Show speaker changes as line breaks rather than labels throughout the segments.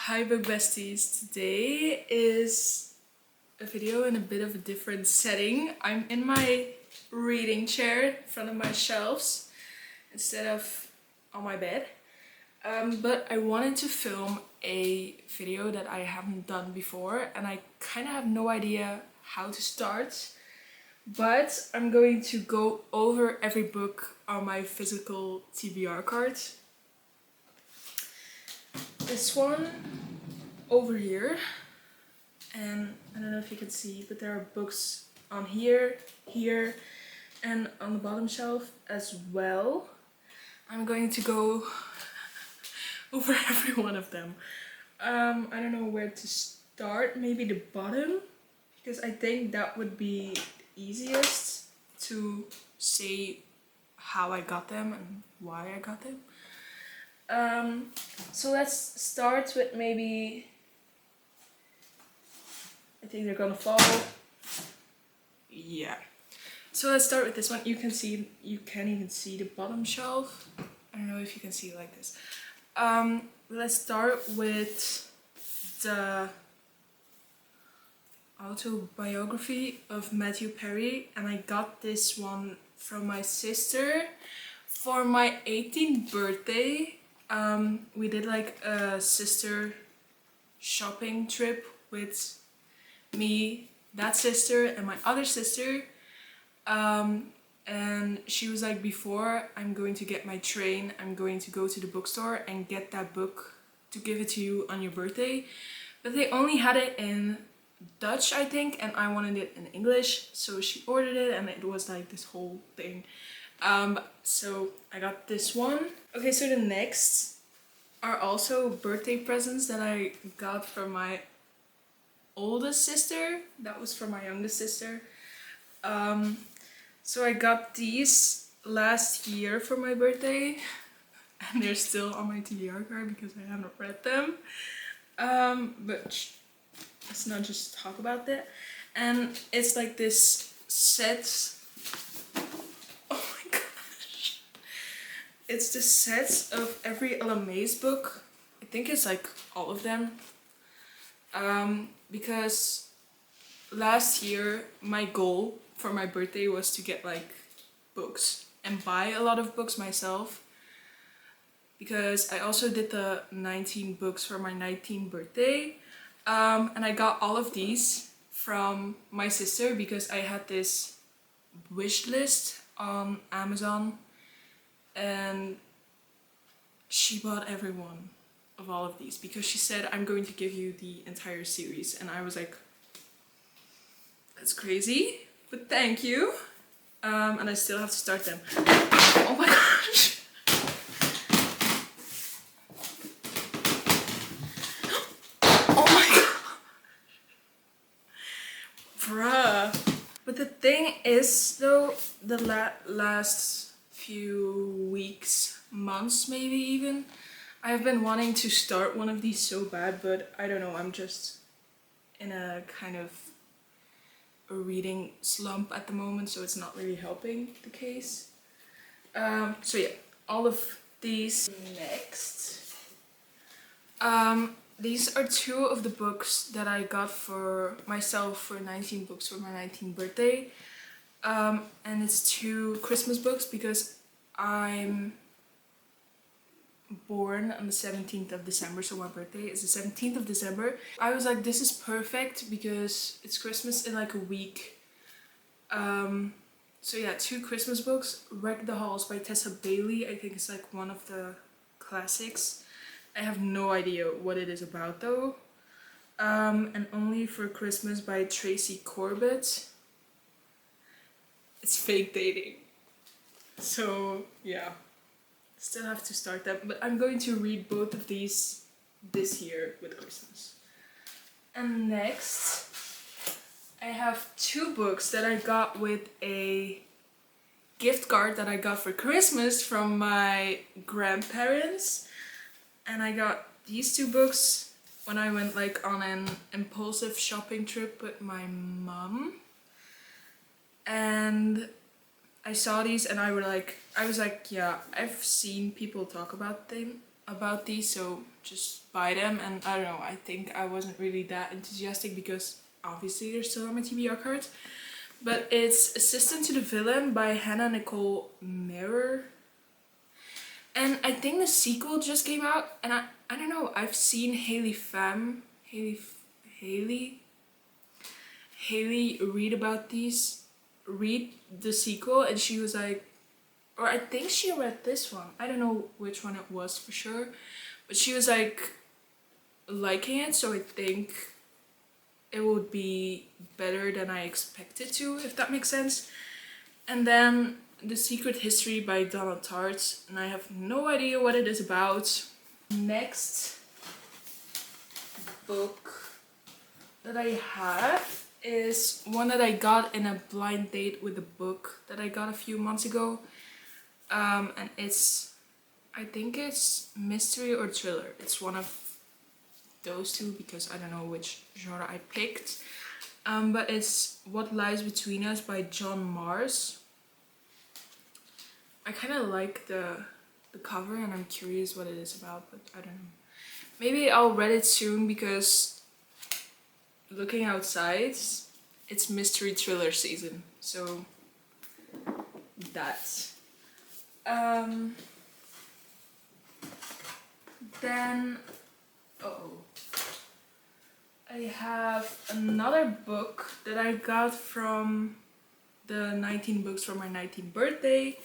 Hi book besties, today is a video in a bit of a different setting. I'm in my reading chair in front of my shelves instead of on my bed. But I wanted to film a video that I haven't done before and I kind of have no idea how to start. But I'm going to go over every book on my physical TBR card. This one over here, and I don't know if you can see, but there are books on here, and on the bottom shelf as well. I'm going to go over every one of them. I don't know where to start, maybe the bottom, because I think that would be the easiest to say how I got them and why I got them. So let's start with maybe, I think they're gonna fall. Yeah. So let's start with this one. You can even see the bottom shelf. I don't know if you can see it like this. Let's start with the autobiography of Matthew Perry, and I got this one from my sister for my 18th birthday. We did like a sister shopping trip with me, that sister, and my other sister. And she was like, before I'm going to get my train, I'm going to go to the bookstore and get that book to give it to you on your birthday. But they only had it in Dutch, I think, and I wanted it in English. So she ordered it and it was like this whole thing. So I got this one. Okay, so the next are also birthday presents that I got from my oldest sister. That was from my youngest sister. So I got these last year for my birthday, and they're still on my TBR card because I haven't read them. But let's not just talk about that. And it's like this set. Oh my gosh! It's the sets of every Ella Mays book. I think it's like all of them. Because last year my goal for my birthday was to get like books and buy a lot of books myself, because I also did the 19 books for my 19th birthday, and I got all of these from my sister because I had this wish list on Amazon and she bought every one of all of these because she said, I'm going to give you the entire series, and I was like, that's crazy, but thank you. And I still have to start them. Oh my gosh! Oh my god! Bruh. But the thing is though, the last few weeks, months maybe even, I've been wanting to start one of these so bad, but I don't know, I'm just in a kind of a reading slump at the moment, so it's not really helping the case. So yeah, all of these. Next, these are two of the books that I got for myself for 19 books for my 19th birthday. And it's two Christmas books because I'm born on the 17th of December, so my birthday is the 17th of December. I was like, this is perfect because it's Christmas in like a week. So yeah, two Christmas books. Wreck the Halls by Tessa Bailey. I think it's like one of the classics. I have no idea what it is about though. And Only for Christmas by Tracy Corbett. It's fake dating. So yeah. Still have to start them, but I'm going to read both of these this year with Christmas. And next, I have two books that I got with a gift card that I got for Christmas from my grandparents. And I got these two books when I went like on an impulsive shopping trip with my mom. And I saw these and I was like, yeah, I've seen people talk about them, about these, so just buy them. And I don't know, I think I wasn't really that enthusiastic because obviously they're still on my TBR cards. But it's Assistant to the Villain by Hannah Nicole Mehrer. And I think the sequel just came out, and I don't know, I've seen Haley read the sequel, and she was like, or I think she read this one. I don't know which one it was for sure, but she was like liking it, so I think it would be better than I expected to, if that makes sense. And then The Secret History by Donna Tartt, and I have no idea what it is about. Next book that I have is one that I got in a blind date with a book that I got a few months ago. And I think it's mystery or thriller. It's one of those two because I don't know which genre I picked. But it's What Lies Between Us by John Mars. I kind of like the cover, and I'm curious what it is about, but I don't know. Maybe I'll read it soon because looking outside, it's mystery thriller season. So that's. Then, I have another book that I got from the 19 books for my 19th birthday.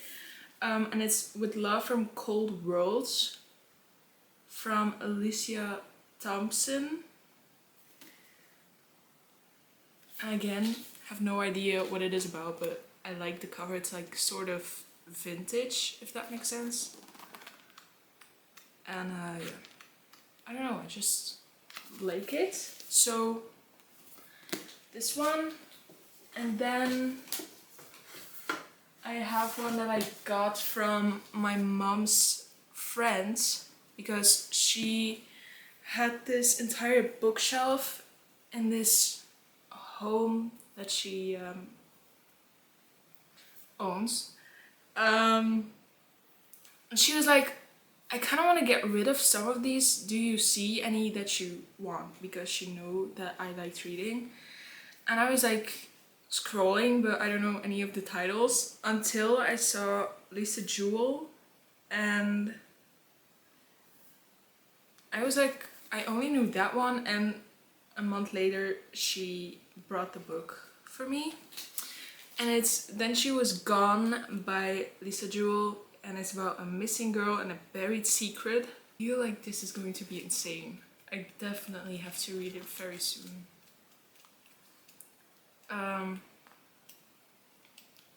And it's With Love from Cold Worlds from Alicia Thompson. And again, have no idea what it is about, but I like the cover. It's like sort of vintage, if that makes sense. And yeah, I don't know, I just like it. So this one, and then I have one that I got from my mom's friends because she had this entire bookshelf in this home that she owns. And she was like, I kind of want to get rid of some of these. Do you see any that you want? Because she knew that I liked reading. And I was like scrolling, but I don't know any of the titles until I saw Lisa Jewell. And I was like, I only knew that one. And a month later, she brought the book for me. And it's Then She Was Gone by Lisa Jewell. And it's about a missing girl and a buried secret. I feel like this is going to be insane. I definitely have to read it very soon.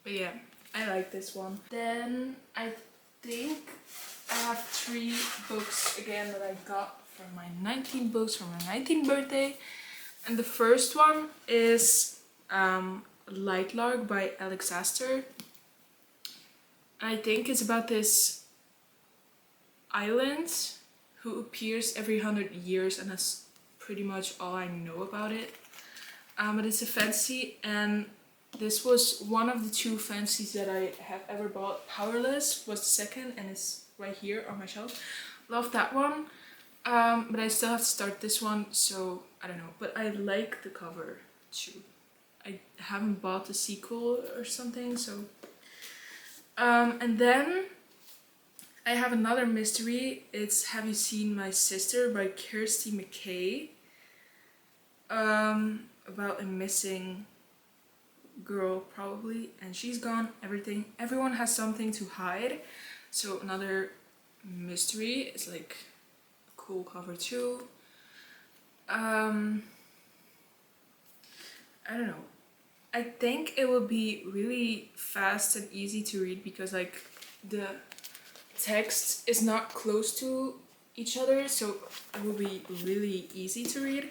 But yeah, I like this one. Then I think I have 3 books again that I got from my 19 books from my 19th birthday. And the first one is Lightlark by Alex Astor. I think it's about this island who appears every 100 years, and that's pretty much all I know about it. But it's a fantasy, and this was one of the 2 fantasies that I have ever bought. Powerless was the second, and it's right here on my shelf. Love that one, but I still have to start this one, so I don't know. But I like the cover too. I haven't bought the sequel or something, so... and then I have another mystery. It's Have You Seen My Sister by Kirsty McKay. About a missing girl probably, and she's gone. Everyone has something to hide. So another mystery. It's like a cool cover too. I don't know. I think it will be really fast and easy to read because like the text is not close to each other, so it will be really easy to read.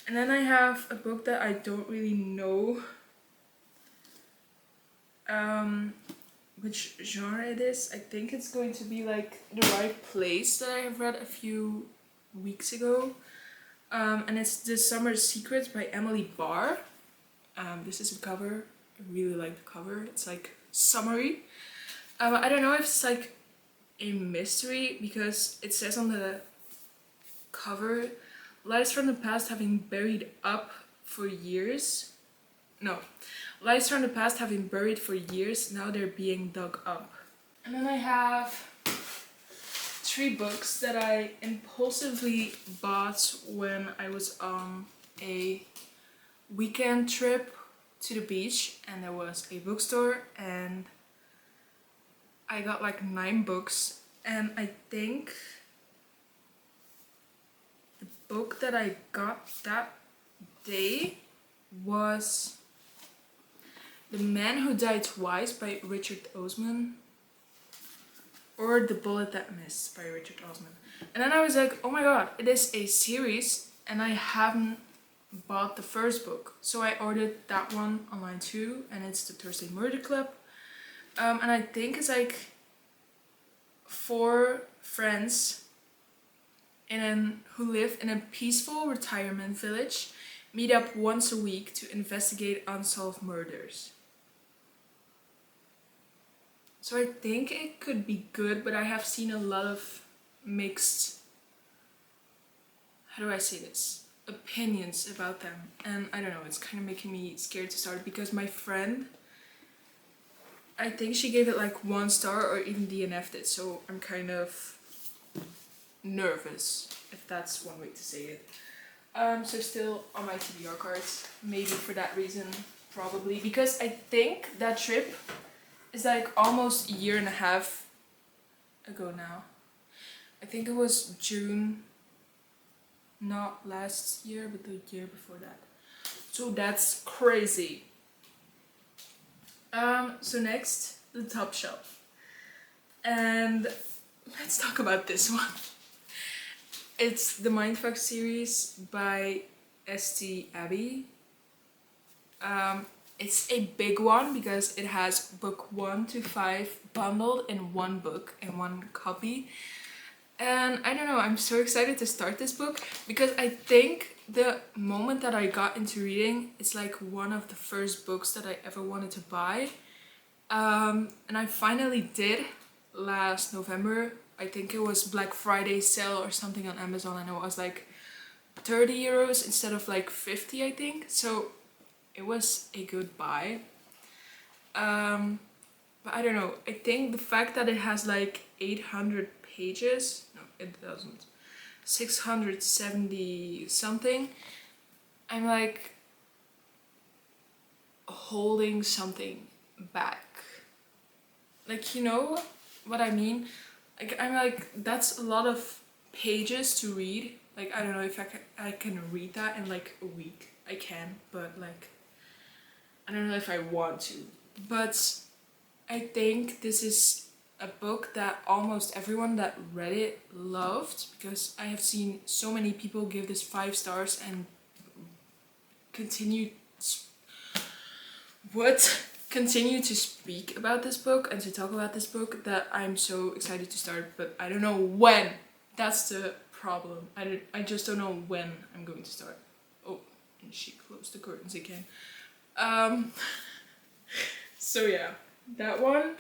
And then I have a book that I don't really know which genre it is. I think it's going to be like The Right Place that I have read a few weeks ago. And it's The Summer's Secrets by Emily Barr. This is the cover. I really like the cover. It's like summery. I don't know if it's like a mystery because it says on the cover, lives from the past having buried up for years. No, lives from the past having buried for years, now they're being dug up. And then I have 3 books that I impulsively bought when I was on a weekend trip to the beach, and there was a bookstore, and I got like 9 books, and I think the book that I got that day was The Man Who Died Twice by Richard Osman, or The Bullet That Missed by Richard Osman. And then I was like, oh my god, it is a series and I haven't bought the first book. So I ordered that one online too, and it's The Thursday Murder Club. And I think it's like 4 friends who live in a peaceful retirement village meet up once a week to investigate unsolved murders. So I think it could be good, but I have seen a lot of mixed, how do I say this, opinions about them. And I don't know, it's kind of making me scared to start because my friend, I think she gave it like 1 star or even DNF'd it. So I'm kind of nervous, if that's one way to say it. So still on my TBR cards, maybe for that reason, probably. Because I think that trip is like almost a year and a half ago now. I think it was June, not last year, but the year before that. So that's crazy. So next, the top shelf. And let's talk about this one. It's the Mindfuck series by St. Abbey. It's a big one because it has book 1 to 5 bundled in one book, in one copy. And I don't know, I'm so excited to start this book because I think the moment that I got into reading, it's like one of the first books that I ever wanted to buy. And I finally did last November. I think it was Black Friday sale or something on Amazon, and it was like 30 euros instead of like 50, I think. So it was a good buy. But I don't know, I think the fact that it has like 800 pages, no it doesn't, 670 something, I'm like holding something back. Like, you know what I mean? Like, I'm like, that's a lot of pages to read. Like, I don't know if I can read that in like a week. I can, but like, I don't know if I want to. But I think this is a book that almost everyone that read it loved, because I have seen so many people give this 5 stars and continue to speak about this book and to talk about this book, that I'm so excited to start, but I don't know when. That's the problem. I just don't know when I'm going to start. Oh, and she closed the curtains again. So yeah, that one.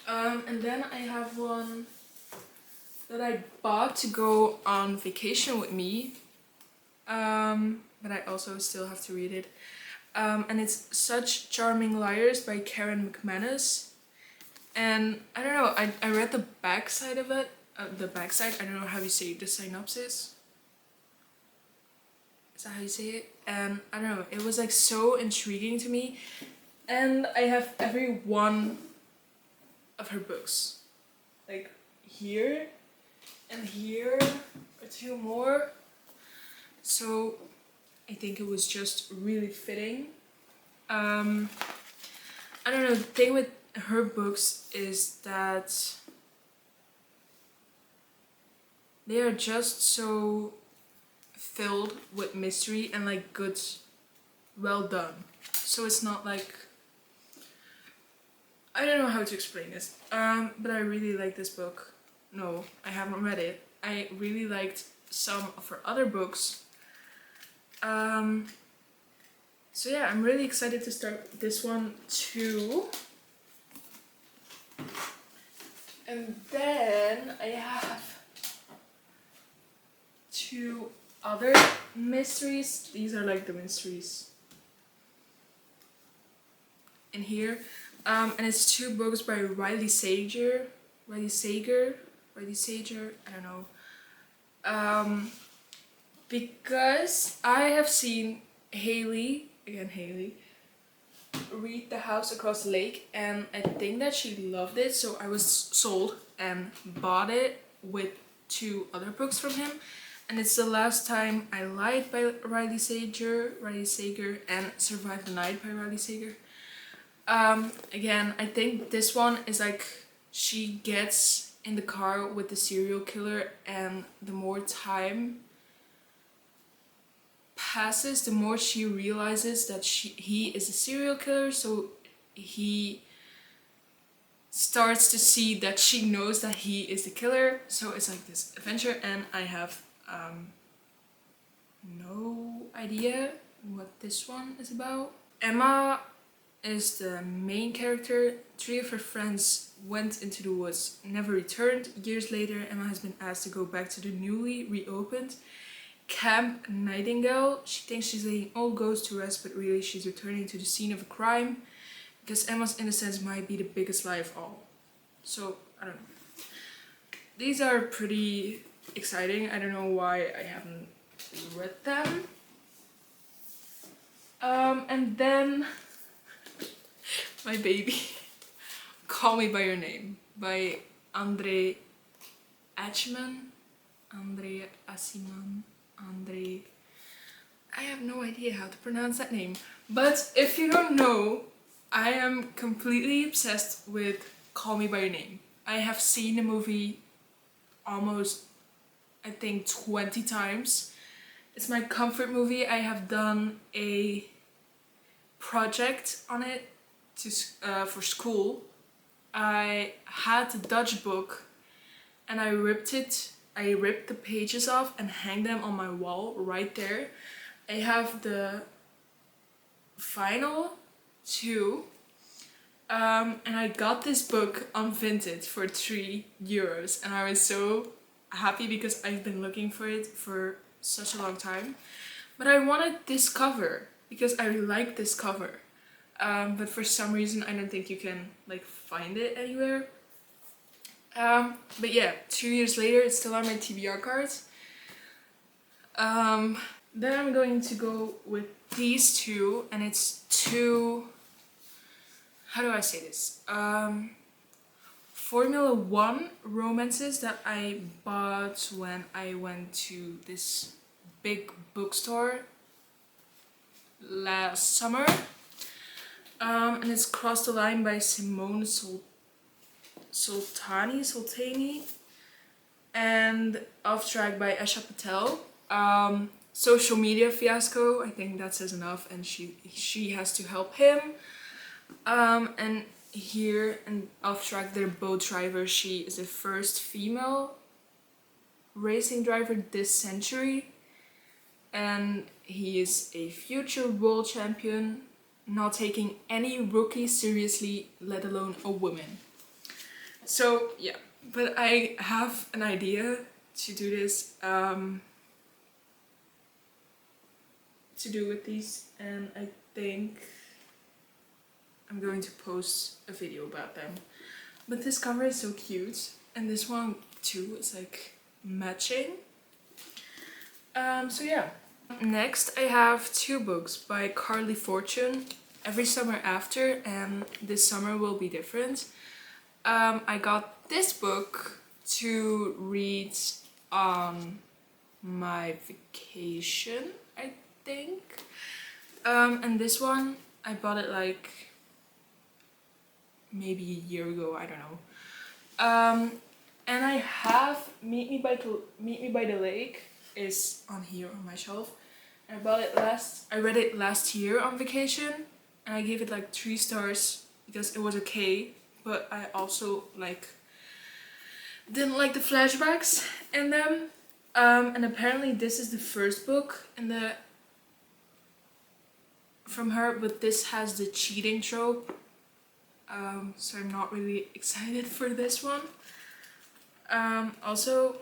And then I have one that I bought to go on vacation with me. But I also still have to read it. And it's Such Charming Liars by Karen McManus. And I don't know, I read the back side of it. The back side, I don't know how you say it, the synopsis. Is that how you say it? And I don't know, it was like so intriguing to me. And I have every one of her books. Like here and here are 2 more. So I think it was just really fitting. I don't know, the thing with her books is that they are just so filled with mystery and like good, well done. So it's not like, I don't know how to explain this, but I really like this book. No, I haven't read it. I really liked some of her other books. So yeah, I'm really excited to start this one too. And then I have two other mysteries. These are like the mysteries in here. And it's two books by Riley Sager. Riley Sager, I don't know. Because I have seen Haley, again Haley, read The House Across the Lake, and I think that she loved it, so I was sold and bought it with two other books from him. And it's The Last Time I Lied by Riley Sager, and Survive the Night by Riley Sager. Again, I think this one is like she gets in the car with the serial killer, and the more time passes, the more she realizes that he is a serial killer, so he starts to see that she knows that he is the killer. So it's like this adventure, and I have no idea what this one is about. Emma is the main character. Three of her friends went into the woods, never returned. Years later, Emma has been asked to go back to the newly reopened Camp Nightingale. She thinks she's letting old ghosts to rest, but really she's returning to the scene of a crime, because Emma's innocence might be the biggest lie of all. So, I don't know. These are pretty exciting. I don't know why I haven't read them. And then my baby, Call Me By Your Name by Andre Aciman. I have no idea how to pronounce that name. But if you don't know, I am completely obsessed with Call Me By Your Name. I have seen the movie almost, I think, 20 times. It's my comfort movie. I have done a project on it for school. I had the Dutch book and I ripped the pages off and hang them on my wall right there. I have the final too. And I got this book on Vinted for €3, and I was so happy because I've been looking for it for such a long time. But I wanted this cover because I like this cover. But for some reason I don't think you can like find it anywhere. But yeah, 2 years later it's still on my TBR cards. Then I'm going to go with these two, and it's two, how do I say this? Formula One romances that I bought when I went to this big bookstore last summer. And it's Cross the Line by Simone Sultani, and Off Track by Esha Patel. Social media fiasco, I think that says enough, and she has to help him. And here in Off Track, they're both drivers. She is the first female racing driver this century, and he is a future world champion, not taking any rookie seriously, let alone a woman. So yeah, but I have an idea to do this, to do with these, and I think I'm going to post a video about them. But this cover is so cute, and this one too is like matching. So yeah. Next I have two books by Carly Fortune, Every Summer After and This Summer Will Be Different. I got this book to read on my vacation, I think. And this one, I bought it like maybe a year ago, I don't know. And I have Meet Me by the Lake is on here on my shelf. I read it last year on vacation, and I gave it like 3 stars because it was okay, but I also didn't like the flashbacks in them. And apparently this is the first book from her, but this has the cheating trope. So I'm not really excited for this one. Also,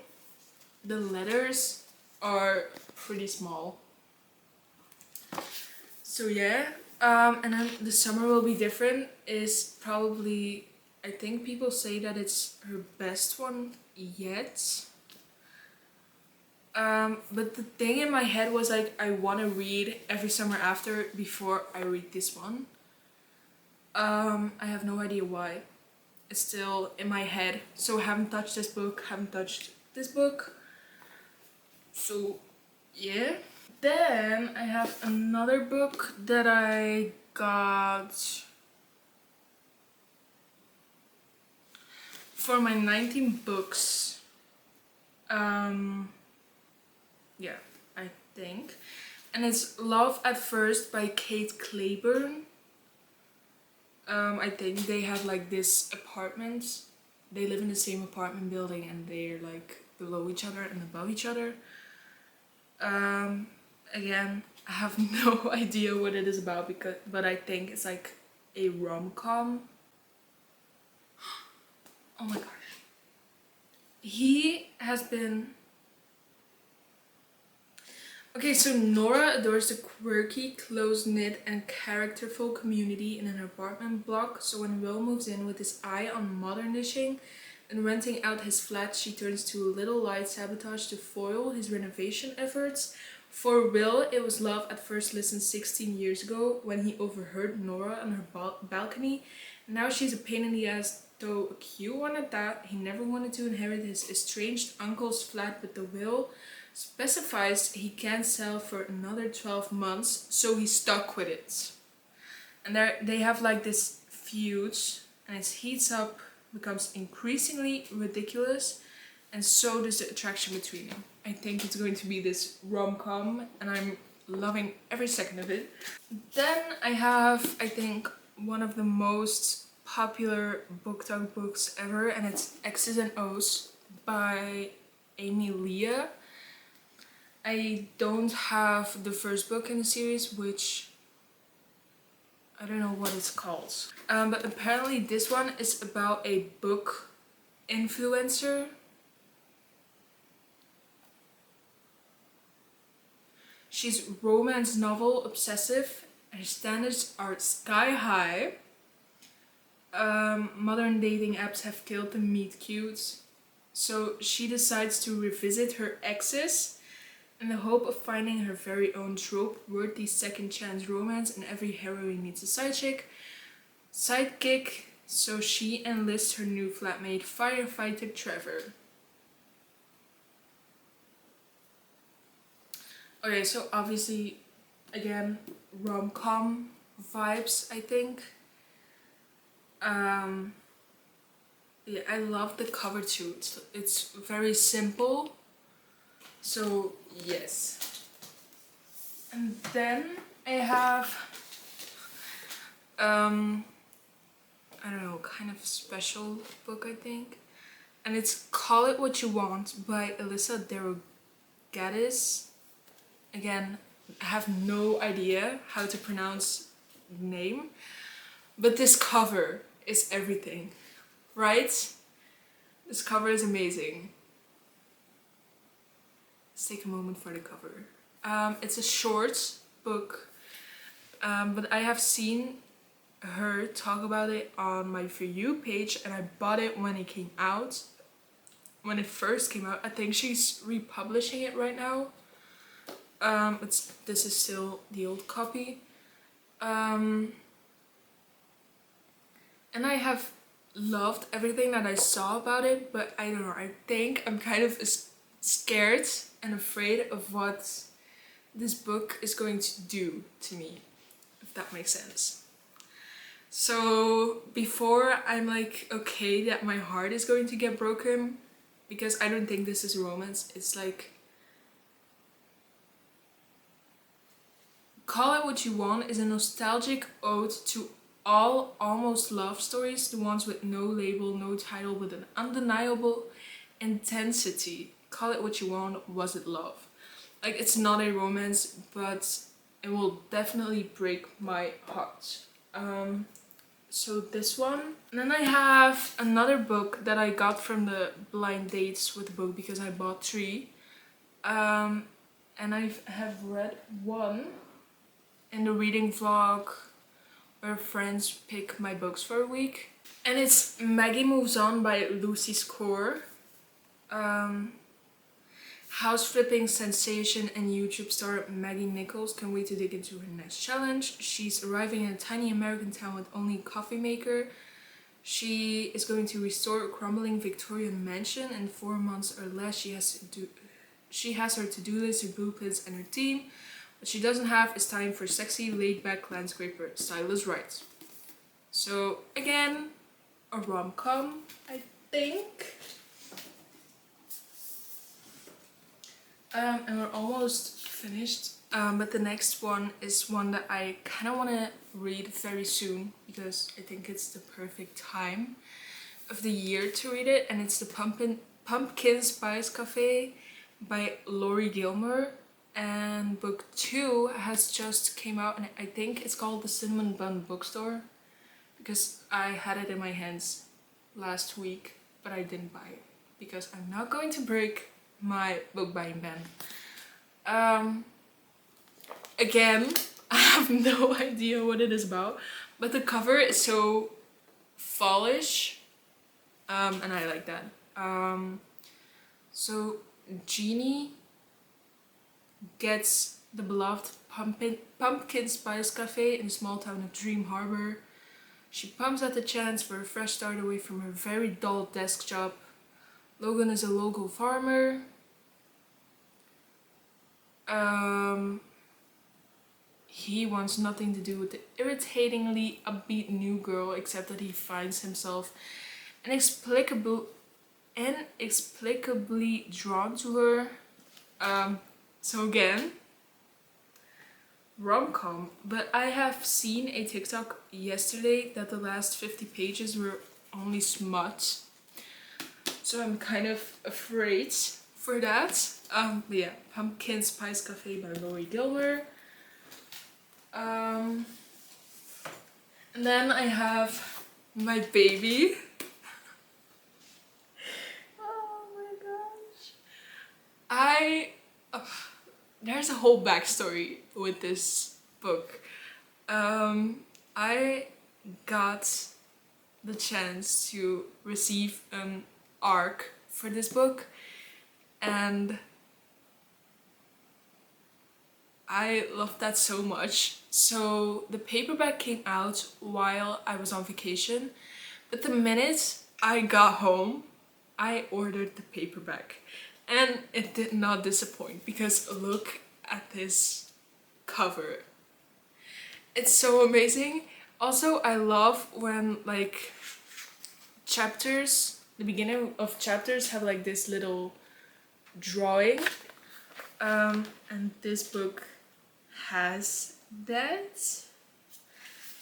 the letters are pretty small. So yeah, and then the summer will be different is probably, I think people say that it's her best one yet. But the thing in my head was like, I want to read Every Summer After before I read this one. I have no idea why. It's still in my head. So I haven't touched this book, haven't touched this book. So yeah. Then I have another book that I got for my 19 books. Yeah, I think. And it's Love at First by Kate Clayburn. I think they have like this apartment. They live in the same apartment building and they're like below each other and above each other. Again, I have no idea what it is about but I think it's like a rom-com. Oh my gosh. He has been... Okay, so Nora adores the quirky, close-knit and characterful community in an apartment block. So when Will moves in with his eye on modernishing and renting out his flat, she turns to a little light sabotage to foil his renovation efforts. For Will, it was love at first listen 16 years ago when he overheard Nora on her balcony. Now she's a pain in the ass, though a cute one at that. He never wanted to inherit his estranged uncle's flat, but the will specifies he can't sell for another 12 months, so he's stuck with it. And they have like this feud, and it heats up, becomes increasingly ridiculous, and so does the attraction between them. I think it's going to be this rom-com, and I'm loving every second of it. Then I have, I think, one of the most popular book talk books ever, and it's X's and O's by Amy Leah. I don't have the first book in the series, which I don't know what it's called. But apparently this one is about a book influencer. She's romance novel obsessive. Her standards are sky high. Modern dating apps have killed the meet cutes. So she decides to revisit her exes in the hope of finding her very own trope-worthy second chance romance, and every heroine needs a sidekick, so she enlists her new flatmate, firefighter Trevor. Okay, so obviously, again, rom-com vibes, I think. Yeah, I love the cover too. It's very simple. So yes. And then I have I don't know, kind of special book, I think. And it's Call It What You Want by Alyssa Derogatis. Again, I have no idea how to pronounce the name, but this cover is everything, right? This cover is amazing. Let's take a moment for the cover. It's a short book, but I have seen her talk about it on my For You page, and I bought it when it came out. When it first came out. I think she's republishing it right now. This is still the old copy. And I have loved everything that I saw about it, but I don't know, I think I'm kind of scared and afraid of what this book is going to do to me, if that makes sense. So before I'm like okay that my heart is going to get broken, because I don't think this is romance, it's like, Call It What You Want is a nostalgic ode to all almost love stories, the ones with no label, no title, with an undeniable intensity. Call it what you want, was it love? Like, it's not a romance, but it will definitely break my heart. So this one. And then I have another book that I got from the blind dates with the book because I bought 3. And I have read one in the reading vlog where friends pick my books for a week. And it's Maggie Moves On by Lucy Score. House flipping sensation and YouTube star Maggie Nichols can't wait to dig into her next challenge. She's arriving in a tiny American town with only a coffee maker. She is going to restore a crumbling Victorian mansion in 4 months or less. She has her to-do list, her blueprints, and her team. What she doesn't have is time for sexy, laid-back landscaper. Style is right. So again, a rom-com, I think. And we're almost finished. But the next one is one that I kind of want to read very soon because I think it's the perfect time of the year to read it. And it's the Pumpkin Spice Cafe by Laurie Gilmore. And book 2 has just came out, and I think it's called The Cinnamon Bun Bookstore because I had it in my hands last week, but I didn't buy it because I'm not going to break my book buying ban. Again, I have no idea what it is about, but the cover is so fallish, and I like that. So Jeannie gets the beloved Pumpkin Spice Cafe in the small town of Dream Harbor. She pumps at the chance for a fresh start away from her very dull desk job. Logan is a local farmer. He wants nothing to do with the irritatingly upbeat new girl, except that he finds himself inexplicably drawn to her. So again, rom-com. But I have seen a TikTok yesterday that the last 50 pages were only smut. So I'm kind of afraid for that. But yeah, Pumpkin Spice Cafe by Laurie Gilmore. And then I have my baby. Oh my gosh. There's a whole backstory with this book. I got the chance to receive an ARC for this book, and I loved that so much. So the paperback came out while I was on vacation, but the minute I got home, I ordered the paperback. And it did not disappoint because look at this cover. It's so amazing. Also, I love when like chapters, the beginning of chapters have like this little drawing. And this book has that.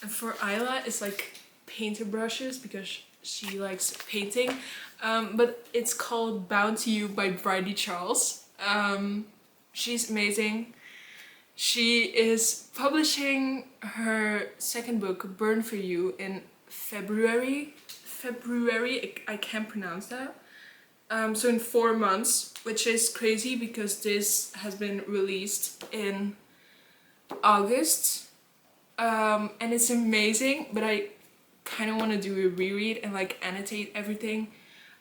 And for Isla, it's like painter brushes because she likes painting. But it's called Bound to You by Bridie Charles. She's amazing. She is publishing her second book, Burn for You, in February. I can't pronounce that. So in 4 months, which is crazy because this has been released in August. And it's amazing, but I kind of want to do a reread and like annotate everything.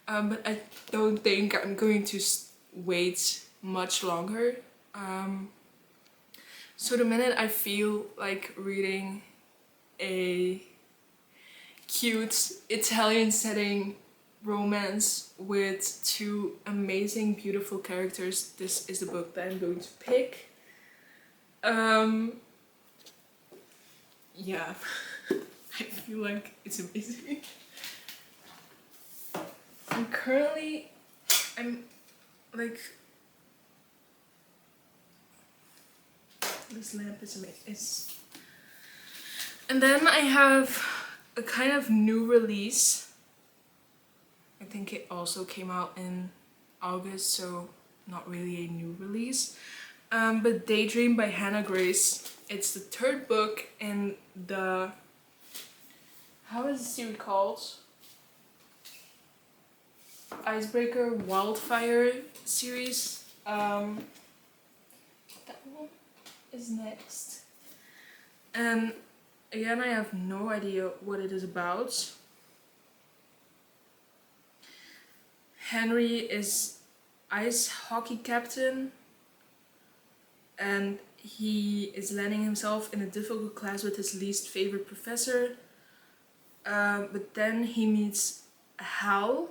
But I don't think I'm going to wait much longer. So the minute I feel like reading a cute Italian setting romance with 2 amazing, beautiful characters, this is the book that I'm going to pick. Yeah, I feel like it's amazing. And currently, I'm like, this lamp is amazing. And then I have a kind of new release. I think it also came out in August, so not really a new release. But Daydream by Hannah Grace. It's the 3rd book in the how is the series called? Icebreaker Wildfire series. That one is next. And again, I have no idea what it is about. Henry is ice hockey captain, and he is landing himself in a difficult class with his least favorite professor. But then he meets Hal.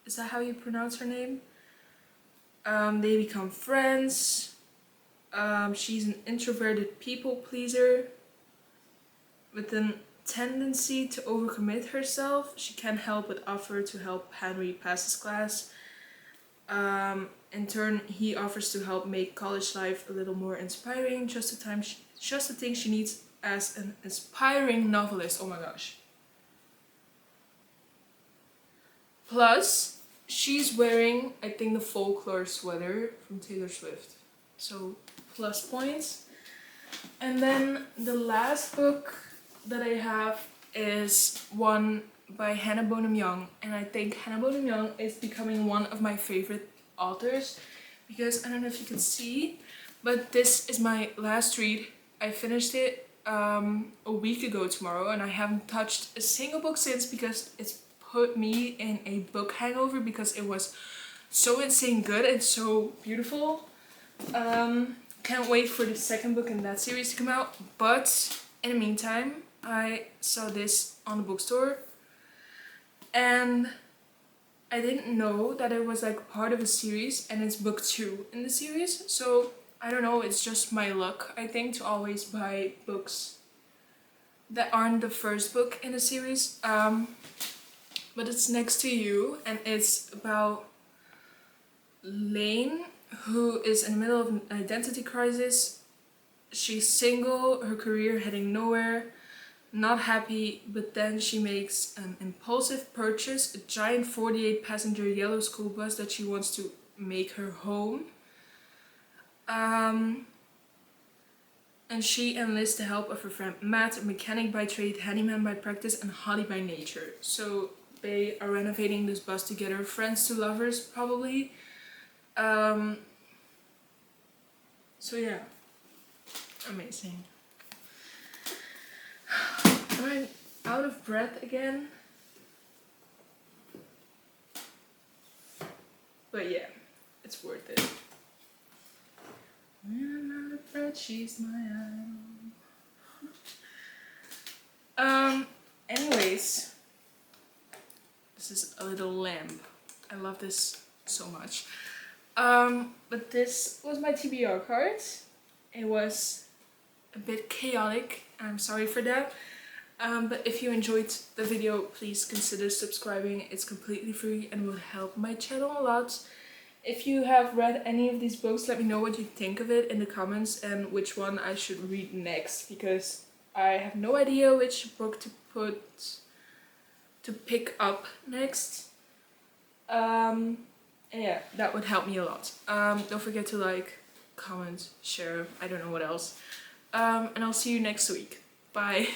Is that how you pronounce her name? They become friends. She's an introverted people pleaser with a tendency to overcommit herself. She can't help but offer to help Henry pass his class. In turn, he offers to help make college life a little more inspiring, just the thing she needs as an inspiring novelist. Oh my gosh. Plus, she's wearing, I think, the folklore sweater from Taylor Swift. So, plus points. And then the last book that I have is one by Hannah Bonham Young. And I think Hannah Bonham Young is becoming one of my favorite authors. Because, I don't know if you can see, but this is my last read. I finished it a week ago tomorrow. And I haven't touched a single book since because it's put me in a book hangover because it was so insane good and so beautiful. Can't wait for the second book in that series to come out. But in the meantime, I saw this on the bookstore and I didn't know that it was like part of a series and it's book 2 in the series. So I don't know, it's just my luck, I think, to always buy books that aren't the first book in a series. But it's Next to You, and it's about Lane, who is in the middle of an identity crisis. She's single, her career heading nowhere, not happy, but then she makes an impulsive purchase, a giant 48 passenger yellow school bus that she wants to make her home. And she enlists the help of her friend Matt, a mechanic by trade, handyman by practice, and hottie by nature. So they are renovating this bus together, friends to lovers probably. So yeah, amazing. Am I out of breath again? But yeah, it's worth it. When I'm out of breath, she's my idol. Anyways. This is a little lamp. I love this so much. But this was my TBR card. It was a bit chaotic. I'm sorry for that. But if you enjoyed the video, please consider subscribing. It's completely free and will help my channel a lot. If you have read any of these books, let me know what you think of it in the comments and which one I should read next, because I have no idea which book to pick up next. And yeah, that would help me a lot. Don't forget to like, comment, share, I don't know what else. And I'll see you next week. Bye.